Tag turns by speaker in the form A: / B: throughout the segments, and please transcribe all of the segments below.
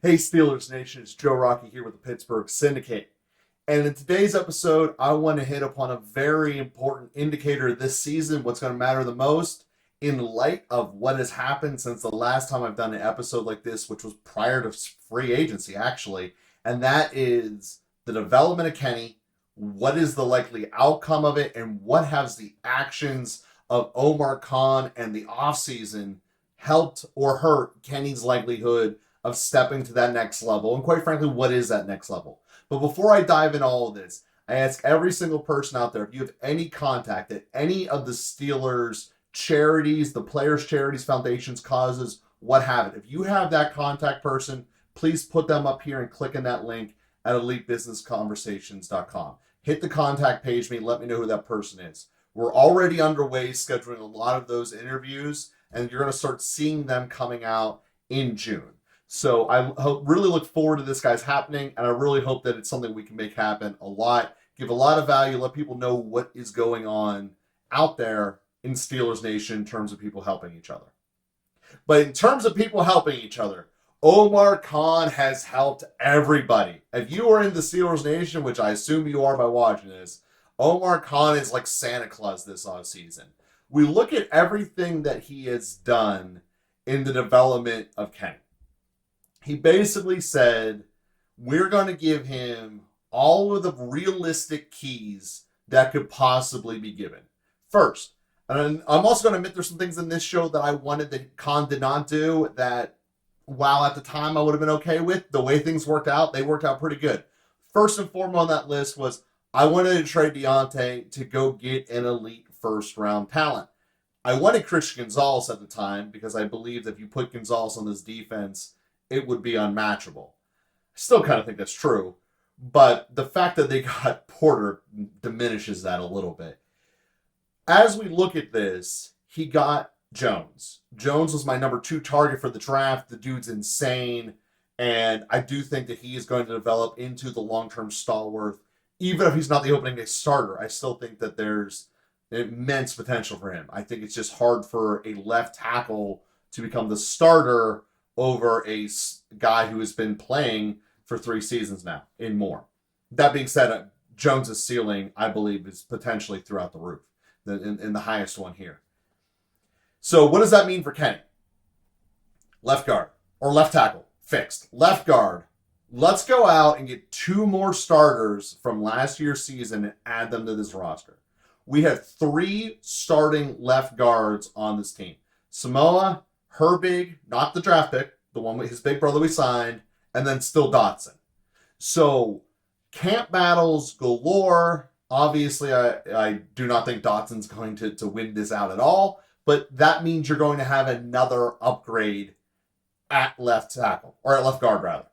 A: Hey Steelers Nation, it's Joe Rockey here with the Pittsburgh Syndicate. And in today's episode, I want to hit upon a very important indicator this season, what's going to matter the most in light of what has happened since the last time I've done an episode like this, which was prior to free agency, actually. And that is the development of Kenny, what is the likely outcome of it, and what has the actions of Omar Khan and the offseason helped or hurt Kenny's likelihood of stepping to that next level. And quite frankly, what is that next level? But before I dive into all of this, I ask every single person out there, if you have any contact at any of the Steelers charities, the players' charities, foundations, causes, what have it. If you have that contact person, please put them up here and click on that link at elitebusinessconversations.com. Hit the contact page me, let me know who that person is. We're already underway scheduling a lot of those interviews, and you're going to start seeing them coming out in June. So I really look forward to this guys happening, and I really hope that it's something we can make happen a lot, give a lot of value, let people know what is going on out there in Steelers Nation in terms of people helping each other. But in terms of people helping each other, Omar Khan has helped everybody. If you are in the Steelers Nation, which I assume you are by watching this, Omar Khan is like Santa Claus this offseason. We look at everything that he has done in the development of Kenny. He basically said, we're going to give him all of the realistic keys that could possibly be given. First, and I'm also going to admit there's some things in this show that I wanted that Khan did not do that, while at the time I would have been okay with, the way things worked out, they worked out pretty good. First and foremost on that list was, I wanted to trade Diontae to go get an elite first-round talent. I wanted Christian Gonzalez at the time because I believed if you put Gonzalez on this defense, it would be unmatchable. I still kind of think that's true, but the fact that they got Porter diminishes that a little bit. As we look at this, he got Jones. Jones was my number 2 target for the draft. The dude's insane, and I do think that he is going to develop into the long-term stalwart. Even if he's not the opening day starter, I still think that there's immense potential for him. I think it's just hard for a left tackle to become the starter over a guy who has been playing for 3 seasons now and more. That being said, Jones's ceiling, I believe, is potentially throughout the roof, in the highest one here. So what does that mean for Kenny? Left guard, or left tackle, fixed. Left guard, let's go out and get 2 more starters from last year's season and add them to this roster. We have 3 starting left guards on this team. Samoa, Herbig, not the draft pick, the one with his big brother we signed, and then still Dotson. So camp battles galore. Obviously, I do not think Dotson's going to win this out at all, but that means you're going to have another upgrade at left tackle, or at left guard rather.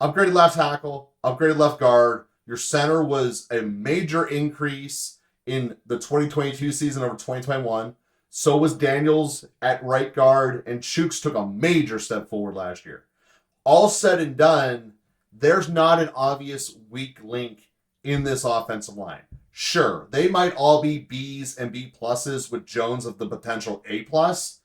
A: Upgraded left tackle, upgraded left guard. Your center was a major increase in the 2022 season over 2021. So was Daniels at right guard, and Chooks took a major step forward last year. All said and done, there's not an obvious weak link in this offensive line. Sure, they might all be B's and B pluses with Jones of the potential A plus,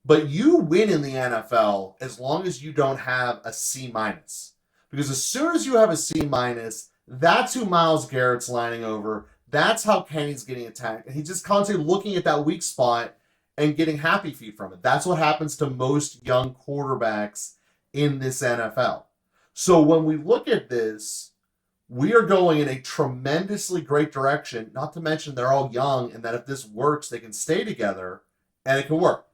A: but you win in the NFL as long as you don't have a C minus. Because as soon as you have a C minus, that's who Myles Garrett's lining over. That's how Kenny's getting attacked. And he's just constantly looking at that weak spot and getting happy feet from it. That's what happens to most young quarterbacks in this NFL. So when we look at this, we are going in a tremendously great direction, not to mention they're all young, and that if this works, they can stay together, and it can work.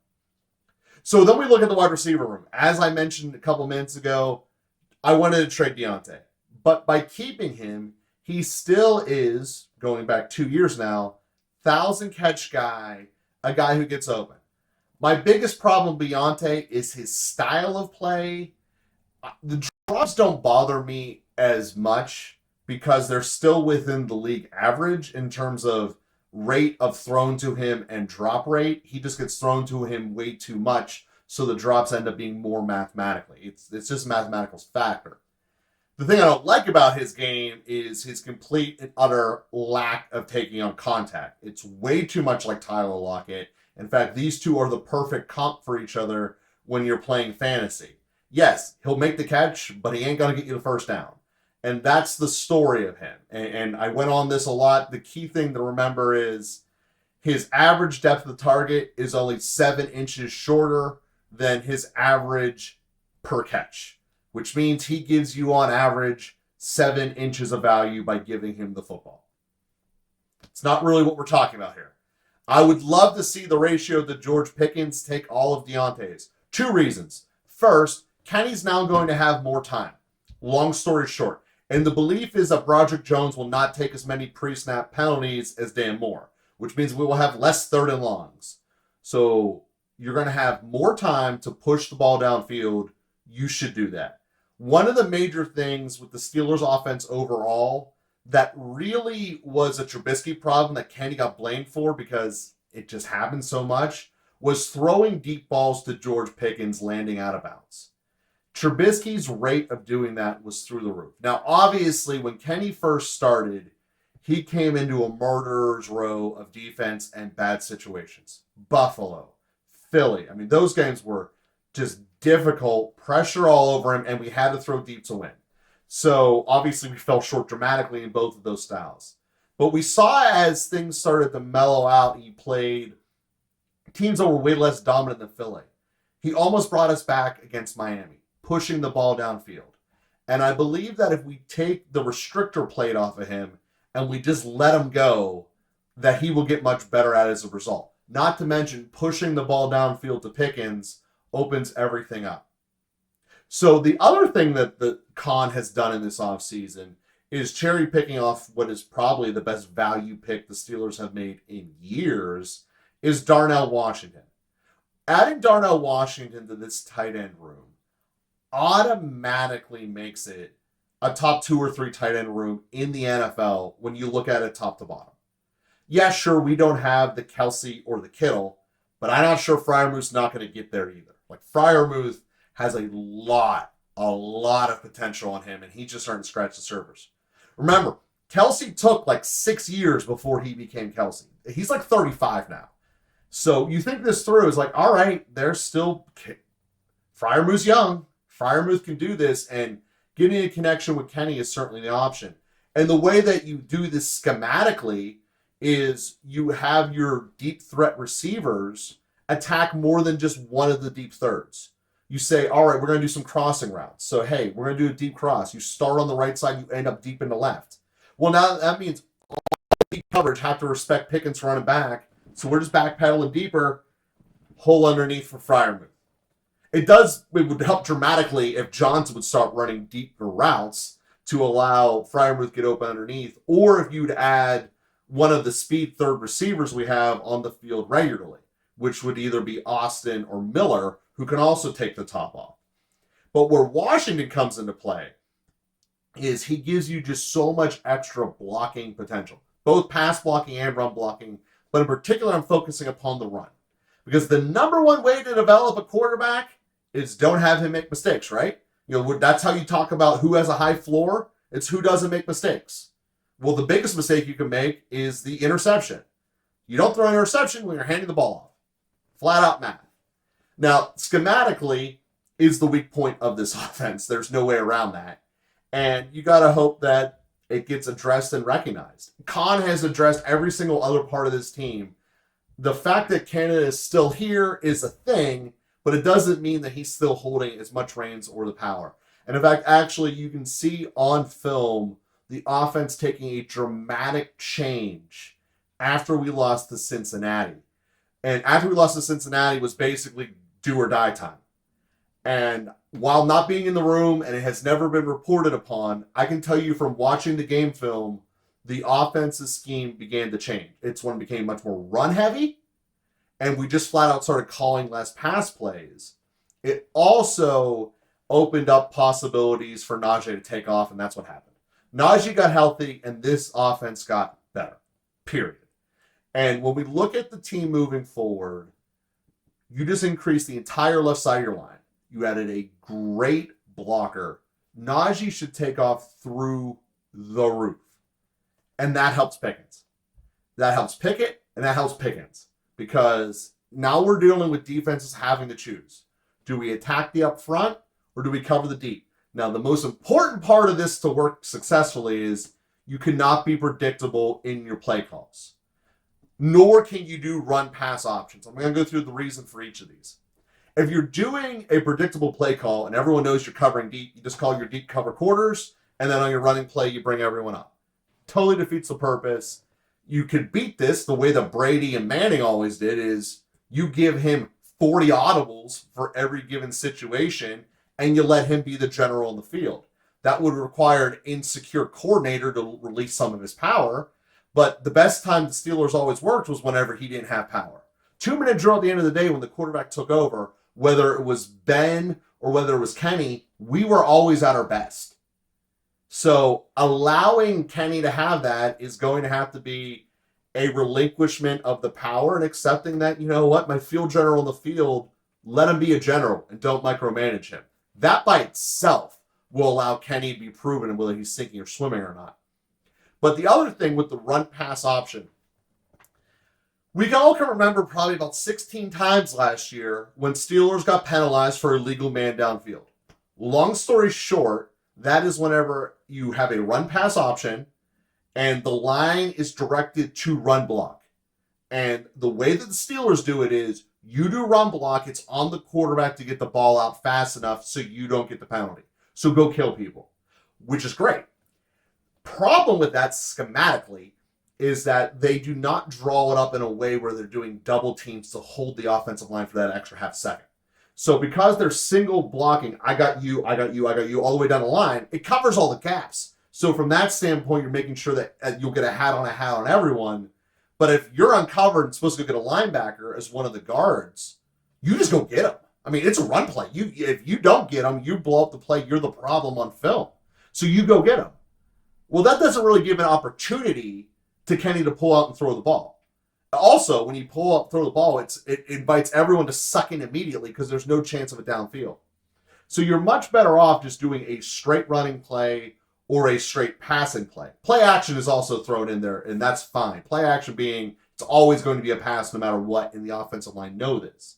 A: So then we look at the wide receiver room. As I mentioned a couple minutes ago, I wanted to trade Diontae. But by keeping him, he still is, going back 2 years now, 1,000-catch guy, a guy who gets open. My biggest problem with Diontae is his style of play. The drops don't bother me as much because they're still within the league average in terms of rate of thrown to him and drop rate. He just gets thrown to him way too much, so the drops end up being more mathematically. It's just a mathematical factor. The thing I don't like about his game is his complete and utter lack of taking on contact. It's way too much like Tyler Lockett. In fact, these two are the perfect comp for each other when you're playing fantasy. Yes, he'll make the catch, but he ain't going to get you the first down. And that's the story of him. And I went on this a lot. The key thing to remember is his average depth of the target is only 7 inches shorter than his average per catch, which means he gives you on average 7 inches of value by giving him the football. It's not really what we're talking about here. I would love to see the ratio that George Pickens take all of Diontae's. 2 reasons. First, Kenny's now going to have more time. Long story short. And the belief is that Broderick Jones will not take as many pre-snap penalties as Dan Moore, which means we will have less 3rd and longs. So you're going to have more time to push the ball downfield. You should do that. One of the major things with the Steelers offense overall that really was a Trubisky problem that Kenny got blamed for because it just happened so much was throwing deep balls to George Pickens landing out of bounds. Trubisky's rate of doing that was through the roof. Now, obviously, when Kenny first started, he came into a murderer's row of defense and bad situations. Buffalo, Philly. I mean, those games were just difficult, pressure all over him, and we had to throw deep to win. So, obviously, we fell short dramatically in both of those styles. But we saw as things started to mellow out, he played teams that were way less dominant than Philly. He almost brought us back against Miami, pushing the ball downfield. And I believe that if we take the restrictor plate off of him and we just let him go, that he will get much better at it as a result. Not to mention pushing the ball downfield to Pickens opens everything up. So the other thing that the Khan has done in this offseason is cherry picking off what is probably the best value pick the Steelers have made in years is Darnell Washington. Adding Darnell Washington to this tight end room automatically makes it a top 2 or 3 tight end room in the NFL when you look at it top to bottom. Yeah, sure, we don't have the Kelsey or the Kittle, but I'm not sure Freiermuth's not going to get there either. Like, Freiermuth has a lot of potential on him, and he's just starting to scratch the surface. Remember, Kelsey took like 6 years before he became Kelsey. He's like 35 now. So you think this through, is like, all right, there's still... Freiermuth's young. Freiermuth can do this, and getting a connection with Kenny is certainly the option. And the way that you do this schematically is you have your deep threat receivers attack more than just one of the deep thirds. You say, all right, we're going to do some crossing routes. So, hey, we're going to do a deep cross. You start on the right side, you end up deep in the left. Well, now that means all deep coverage have to respect Pickens running back. So we're just backpedaling deeper, hole underneath for Freiermuth. It would help dramatically if Johnson would start running deeper routes to allow Freiermuth to get open underneath, or if you'd add one of the speed third receivers we have on the field regularly, which would either be Austin or Miller, who can also take the top off. But where Washington comes into play is he gives you just so much extra blocking potential, both pass blocking and run blocking, but in particular, I'm focusing upon the run. Because the number one way to develop a quarterback is don't have him make mistakes, right? You know, that's how you talk about who has a high floor. It's who doesn't make mistakes. Well, the biggest mistake you can make is the interception. You don't throw an interception when you're handing the ball off. Flat out math. Now, schematically is the weak point of this offense. There's no way around that. And you got to hope that it gets addressed and recognized. Khan has addressed every single other part of this team. The fact that Canada is still here is a thing, but it doesn't mean that he's still holding as much reins or the power. And in fact, actually, you can see on film the offense taking a dramatic change after we lost to Cincinnati. And after we lost to Cincinnati was basically do or die time. And while not being in the room, and it has never been reported upon, I can tell you from watching the game film, the offensive scheme began to change. It's when it became much more run heavy, and we just flat out started calling less pass plays. It also opened up possibilities for Najee to take off, and that's what happened. Najee got healthy, and this offense got better, period. And when we look at the team moving forward, you just increased the entire left side of your line. You added a great blocker. Najee should take off through the roof. And that helps Pickens. That helps Pickett, and that helps Pickens. Because now we're dealing with defenses having to choose. Do we attack the up front, or do we cover the deep? Now, the most important part of this to work successfully is you cannot be predictable in your play calls, nor can you do run-pass options. I'm going to go through the reason for each of these. If you're doing a predictable play call and everyone knows you're covering deep, you just call your deep cover quarters, and then on your running play, you bring everyone up. Totally defeats the purpose. You could beat this the way that Brady and Manning always did, is you give him 40 audibles for every given situation, and you let him be the general in the field. That would require an insecure coordinator to release some of his power, but the best time the Steelers always worked was whenever he didn't have power. 2-minute drill at the end of the day when the quarterback took over, whether it was Ben or whether it was Kenny, we were always at our best. So allowing Kenny to have that is going to have to be a relinquishment of the power and accepting that, you know what, my field general in the field, let him be a general and don't micromanage him. That by itself will allow Kenny to be proven whether he's sinking or swimming or not. But the other thing with the run-pass option, we all can remember probably about 16 times last year when Steelers got penalized for illegal man downfield. Long story short, that is whenever you have a run-pass option and the line is directed to run block. And the way that the Steelers do it is you do run block, it's on the quarterback to get the ball out fast enough so you don't get the penalty. So go kill people, which is great. Problem with that schematically is that they do not draw it up in a way where they're doing double teams to hold the offensive line for that extra half second. So because they're single blocking, I got you, I got you, I got you, all the way down the line, it covers all the gaps. So from that standpoint, you're making sure that you'll get a hat on everyone. But if you're uncovered and supposed to go get a linebacker as one of the guards, you just go get him. I mean, it's a run play. If you don't get him, you blow up the play, you're the problem on film. So you go get him. Well, that doesn't really give an opportunity to Kenny to pull out and throw the ball. Also, when you pull up, throw the ball, it invites everyone to suck in immediately because there's no chance of a downfield. So you're much better off just doing a straight running play or a straight passing play. Play action is also thrown in there, and that's fine. Play action being it's always going to be a pass no matter what, and the offensive line know this.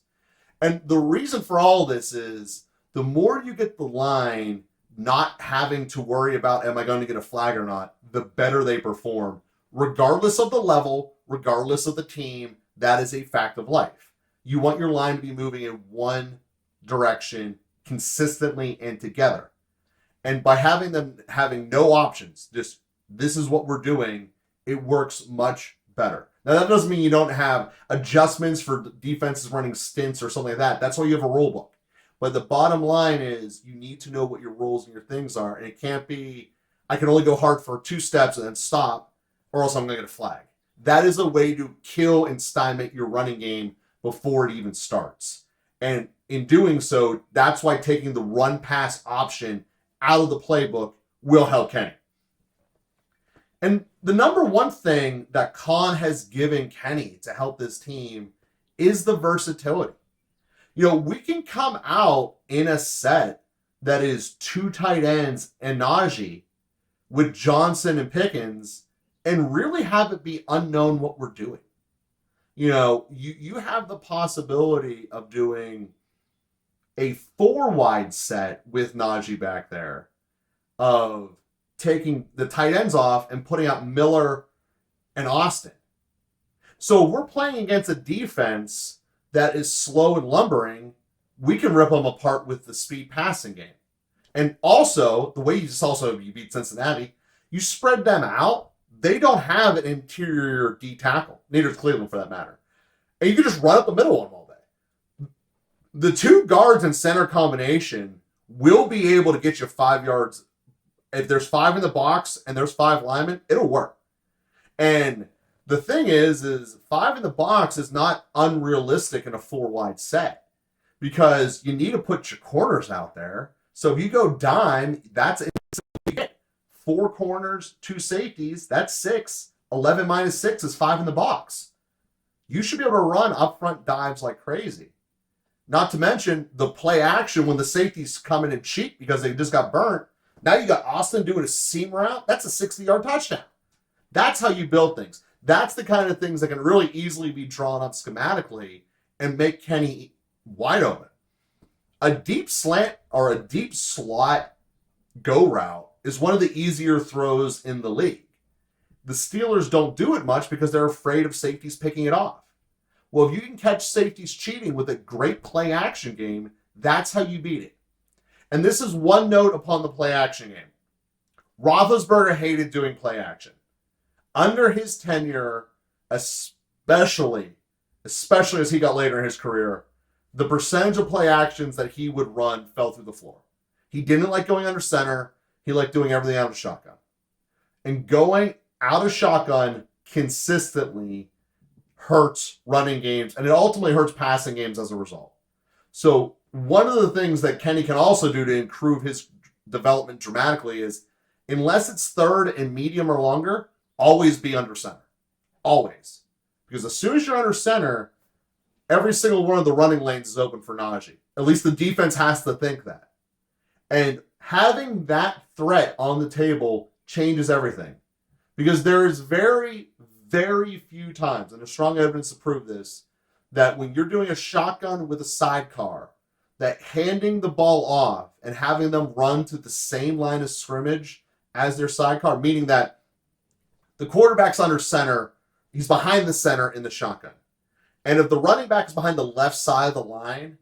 A: And the reason for all this is the more you get the line not having to worry about am I going to get a flag or not, the better they perform. Regardless of the level, regardless of the team, that is a fact of life. You want your line to be moving in one direction consistently and together. And by having them having no options, just this is what we're doing, it works much better. Now, that doesn't mean you don't have adjustments for defenses running stints or something like that. That's why you have a rule book. But the bottom line is you need to know what your rules and your things are. And it can't be, I can only go hard for 2 steps and then stop, or else I'm going to get a flag. That is a way to kill and stymie your running game before it even starts. And in doing so, that's why taking the run-pass option out of the playbook will help Kenny. And the number one thing that Khan has given Kenny to help this team is the versatility. You know, we can come out in a set that is 2 tight ends and Najee with Johnson and Pickens and really have it be unknown what we're doing. You know, you have the possibility of doing a 4-wide set with Najee back there, of taking the tight ends off and putting out Miller and Austin. So if we're playing against a defense that is slow and lumbering, we can rip them apart with the speed passing game. And also, the way you beat Cincinnati, you spread them out. They don't have an interior D tackle. Neither does Cleveland, for that matter. And you can just run up the middle on them all day. The 2 guards and center combination will be able to get you 5 yards. If there's 5 in the box and there's 5 linemen, it'll work. And the thing is 5 in the box is not unrealistic in a 4-wide set because you need to put your corners out there. So if you go dime, that's 4 corners, 2 safeties, that's 6. 11 minus 6 is 5 in the box. You should be able to run upfront dives like crazy. Not to mention the play action when the safeties come in and cheat because they just got burnt. Now you got Austin doing a seam route. That's a 60-yard touchdown. That's how you build things. That's the kind of things that can really easily be drawn up schematically and make Kenny wide open. a deep slant or a deep slot go route is one of the easier throws in the league. The Steelers don't do it much because they're afraid of safeties picking it off. Well, if you can catch safeties cheating with a great play action game, that's how you beat it. And this is one note upon the play action game. Roethlisberger hated doing play action. Under his tenure, especially as he got later in his career, the percentage of play actions that he would run fell through the floor. He didn't like going under center. He liked doing everything out of shotgun. And going out of shotgun consistently hurts running games, and it ultimately hurts passing games as a result. So one of the things that Kenny can also do to improve his development dramatically is, unless it's third and medium or longer, always be under center. Always. Because as soon as you're under center, every single one of the running lanes is open for Najee. At least the defense has to think that. And having that threat on the table changes everything. Because there is very, very few times, and there's strong evidence to prove this, that when you're doing a shotgun with a sidecar, that handing the ball off and having them run to the same line of scrimmage as their sidecar, meaning that the quarterback's under center, he's behind the center in the shotgun. And if the running back is behind the left side of the line,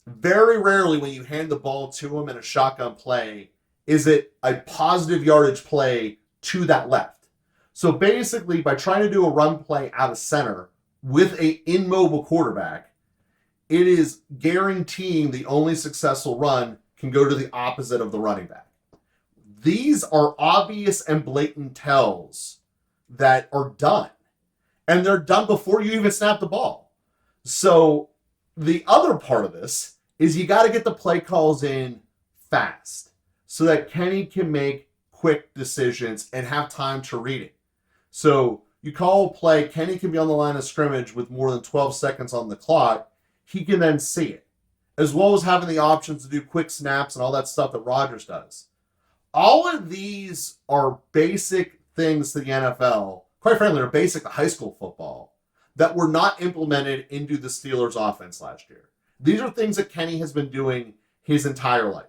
A: very rarely when you hand the ball to him in a shotgun play, is it a positive yardage play to that left. So basically, by trying to do a run play out of center with an immobile quarterback, it is guaranteeing the only successful run can go to the opposite of the running back. These are obvious and blatant tells that are done. And they're done before you even snap the ball. So the other part of this is you got to get the play calls in fast so that Kenny can make quick decisions and have time to read it. So you call a play, Kenny can be on the line of scrimmage with more than 12 seconds on the clock. He can then see it, as well as having the options to do quick snaps and all that stuff that Rodgers does. All of these are basic things to the NFL. Quite frankly, they're basic to high school football that were not implemented into the Steelers offense last year. These are things that Kenny has been doing his entire life.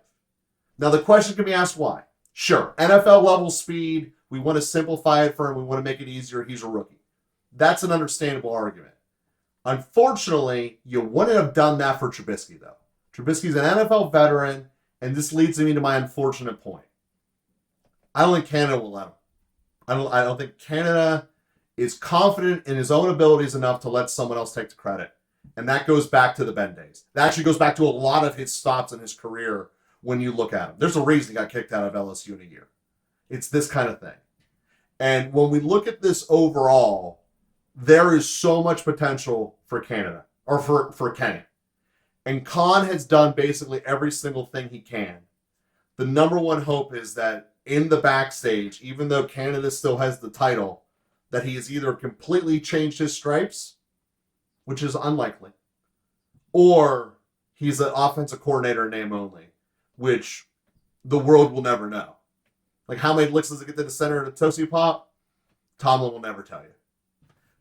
A: Now, the question can be asked why. Sure, NFL level speed, we want to simplify it for him, we want to make it easier, he's a rookie. That's an understandable argument. Unfortunately, you wouldn't have done that for Trubisky, though. Trubisky's an NFL veteran, and this leads me to my unfortunate point. I don't think Canada will let him. I don't think Canada is confident in his own abilities enough to let someone else take the credit. And that goes back to the Ben days. That actually goes back to a lot of his stops in his career when you look at him. There's a reason he got kicked out of LSU in a year. It's this kind of thing. And when we look at this overall, there is so much potential for Canada, or for Kenny. And Khan has done basically every single thing he can. The number one hope is that in the backstage, even though Canada still has the title, that he has either completely changed his stripes, which is unlikely, or he's an offensive coordinator in name only, which the world will never know. Like, how many licks does it get to the center of the Toasty Pop? Tomlin will never tell you.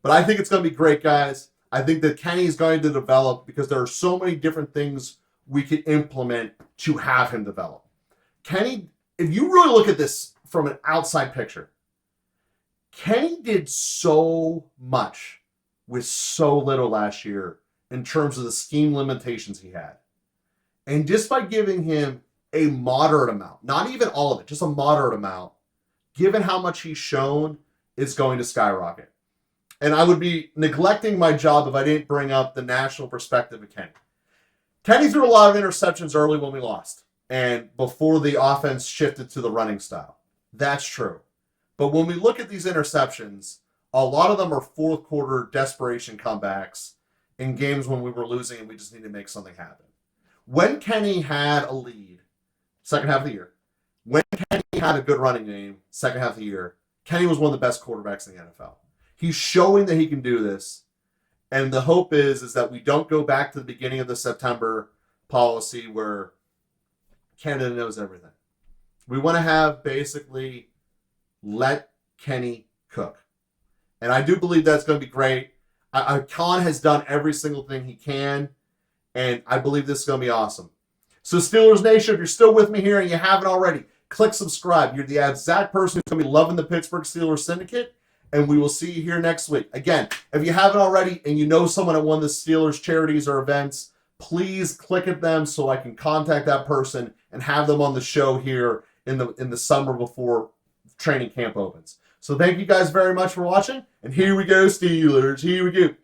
A: But I think it's going to be great, guys. I think that Kenny is going to develop because there are so many different things we can implement to have him develop. Kenny, if you really look at this from an outside picture, Kenny did so much with so little last year in terms of the scheme limitations he had. And just by giving him a moderate amount, not even all of it, just a moderate amount, given how much he's shown, is going to skyrocket. And I would be neglecting my job if I didn't bring up the national perspective of Kenny. Kenny threw a lot of interceptions early when we lost, and before the offense shifted to the running style. That's true. But when we look at these interceptions, a lot of them are fourth quarter desperation comebacks in games when we were losing and we just need to make something happen. When Kenny had a lead, second half of the year, when Kenny had a good running game, second half of the year, Kenny was one of the best quarterbacks in the NFL. He's showing that he can do this. And the hope is that we don't go back to the beginning of the September policy where Canada knows everything. We want to have basically let Kenny cook. And I do believe that's going to be great. Khan has done every single thing he can. And I believe this is going to be awesome. So Steelers Nation, if you're still with me here and you haven't already, click subscribe. You're the exact person who's going to be loving the Pittsburgh Steelers Syndicate, and we will see you here next week. Again, if you haven't already and you know someone at one of the Steelers charities or events, please click at them so I can contact that person and have them on the show here in the summer before training camp opens. So thank you guys very much for watching, and here we go, Steelers. Here we go.